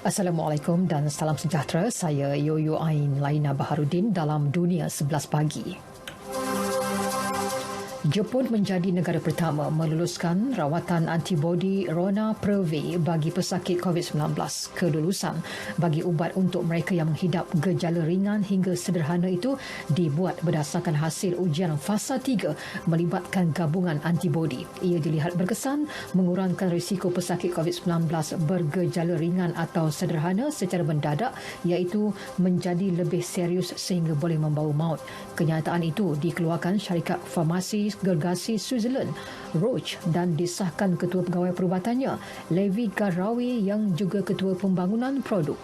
Assalamualaikum dan salam sejahtera. Saya Yoyo Ain Laina Baharudin dalam Dunia 11 Pagi. Jepun menjadi negara pertama meluluskan rawatan antibodi Ronapreve bagi pesakit COVID-19. Kelulusan bagi ubat untuk mereka yang menghidap gejala ringan hingga sederhana itu dibuat berdasarkan hasil ujian fasa 3 melibatkan gabungan antibodi. Ia dilihat berkesan mengurangkan risiko pesakit COVID-19 bergejala ringan atau sederhana secara mendadak, iaitu menjadi lebih serius sehingga boleh membawa maut. Kenyataan itu dikeluarkan syarikat farmasi gergasi Switzerland, Roche, dan disahkan Ketua Pegawai Perubatannya, Levi Garrawi, yang juga Ketua Pembangunan Produk.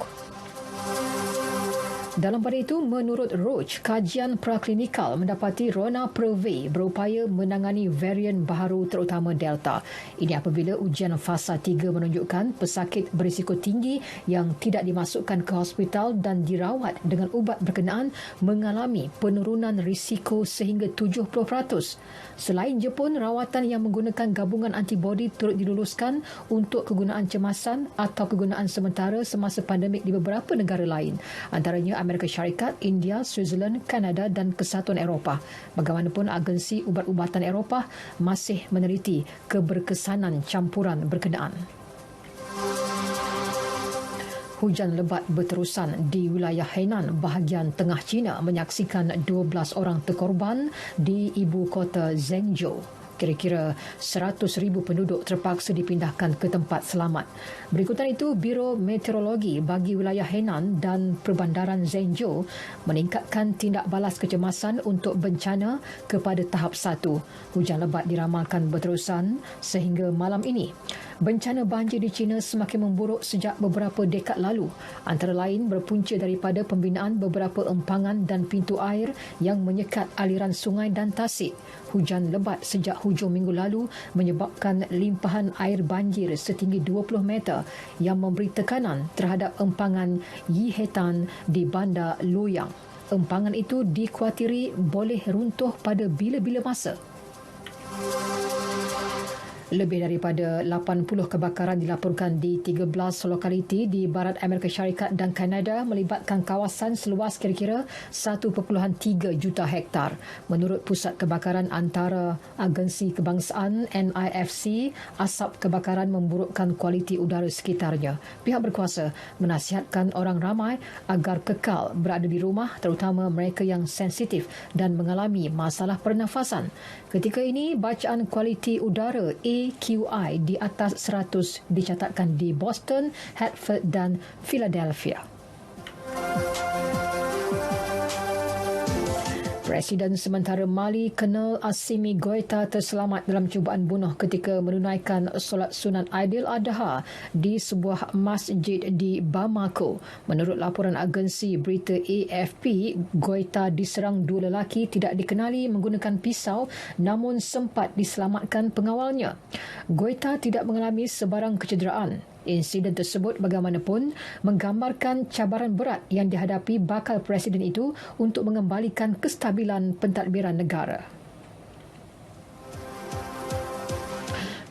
Dalam pada itu, menurut Roche, kajian praklinikal mendapati Ronapreve berupaya menangani varian baharu terutama Delta. Ini apabila ujian fasa 3 menunjukkan pesakit berisiko tinggi yang tidak dimasukkan ke hospital dan dirawat dengan ubat berkenaan mengalami penurunan risiko sehingga 70%. Selain Jepun, rawatan yang menggunakan gabungan antibodi turut diluluskan untuk kegunaan cemasan atau kegunaan sementara semasa pandemik di beberapa negara lain, antaranya Amerika Syarikat, India, Switzerland, Kanada dan Kesatuan Eropah. Bagaimanapun, agensi ubat-ubatan Eropah masih meneliti keberkesanan campuran berkenaan. Hujan lebat berterusan di wilayah Hainan, bahagian tengah China, menyaksikan 12 orang terkorban di ibu kota Zhengzhou. Kira-kira 100,000 penduduk terpaksa dipindahkan ke tempat selamat. Berikutan itu, Biro Meteorologi bagi wilayah Hainan dan Perbandaran Zhengzhou meningkatkan tindak balas kecemasan untuk bencana kepada tahap 1. Hujan lebat diramalkan berterusan sehingga malam ini. Bencana banjir di China semakin memburuk sejak beberapa dekad lalu, antara lain berpunca daripada pembinaan beberapa empangan dan pintu air yang menyekat aliran sungai dan tasik. Hujan lebat sejak hujung minggu lalu menyebabkan limpahan air banjir setinggi 20 meter yang memberi tekanan terhadap empangan Yihetan di bandar Luoyang. Empangan itu dikuatiri boleh runtuh pada bila-bila masa. Lebih daripada 80 kebakaran dilaporkan di 13 lokaliti di barat Amerika Syarikat dan Kanada melibatkan kawasan seluas kira-kira 1.3 juta hektar. Menurut Pusat Kebakaran Antara Agensi Kebangsaan NIFC, asap kebakaran memburukkan kualiti udara sekitarnya. Pihak berkuasa menasihatkan orang ramai agar kekal berada di rumah, terutama mereka yang sensitif dan mengalami masalah pernafasan. Ketika ini, bacaan kualiti udara AQI di atas 100 dicatatkan di Boston, Hartford dan Philadelphia. Presiden sementara Mali, Colonel Assimi Goïta, terselamat dalam cubaan bunuh ketika menunaikan solat sunat Aidiladha di sebuah masjid di Bamako. Menurut laporan agensi berita AFP, Goïta diserang dua lelaki tidak dikenali menggunakan pisau namun sempat diselamatkan pengawalnya. Goïta tidak mengalami sebarang kecederaan. Insiden tersebut bagaimanapun menggambarkan cabaran berat yang dihadapi bakal presiden itu untuk mengembalikan kestabilan pentadbiran negara.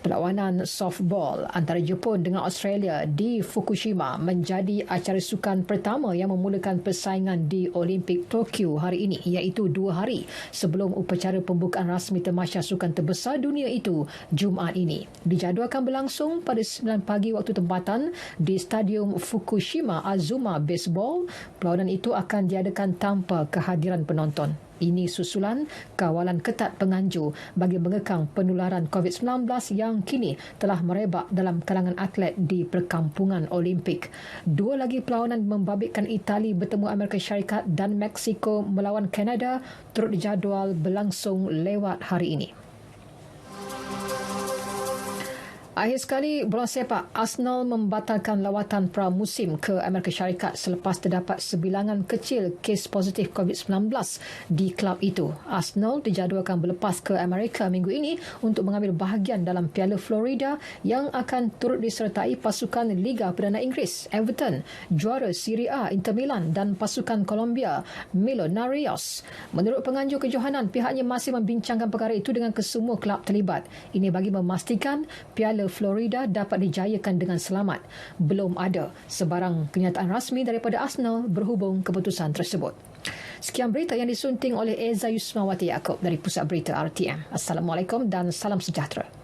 Perlawanan softball antara Jepun dengan Australia di Fukushima menjadi acara sukan pertama yang memulakan persaingan di Olimpik Tokyo hari ini, iaitu 2 hari sebelum upacara pembukaan rasmi tamasya sukan terbesar dunia itu Jumaat ini. Dijadualkan berlangsung pada 9 pagi waktu tempatan di Stadium Fukushima Azuma Baseball. Perlawanan itu akan diadakan tanpa kehadiran penonton. Ini susulan kawalan ketat penganjur bagi mengekang penularan COVID-19 yang kini telah merebak dalam kalangan atlet di perkampungan Olimpik. 2 lagi perlawanan membabitkan Itali bertemu Amerika Syarikat dan Mexico melawan Kanada turut dijadual berlangsung lewat hari ini. Akhir sekali, bola sepak, Arsenal membatalkan lawatan pramusim ke Amerika Syarikat selepas terdapat sebilangan kecil kes positif COVID-19 di klub itu. Arsenal dijadualkan berlepas ke Amerika minggu ini untuk mengambil bahagian dalam Piala Florida yang akan turut disertai pasukan Liga Perdana Inggeris, Everton, juara Serie A Inter Milan dan pasukan Colombia, Millonarios. Menurut penganjur kejohanan, pihaknya masih membincangkan perkara itu dengan kesemua kelab terlibat. Ini bagi memastikan Piala Bermula Florida dapat dijayakan dengan selamat. Belum ada sebarang kenyataan rasmi daripada Arsenal berhubung keputusan tersebut. Sekian berita yang disunting oleh Eza Yusmawati Yaakob dari Pusat Berita RTM. Assalamualaikum dan salam sejahtera.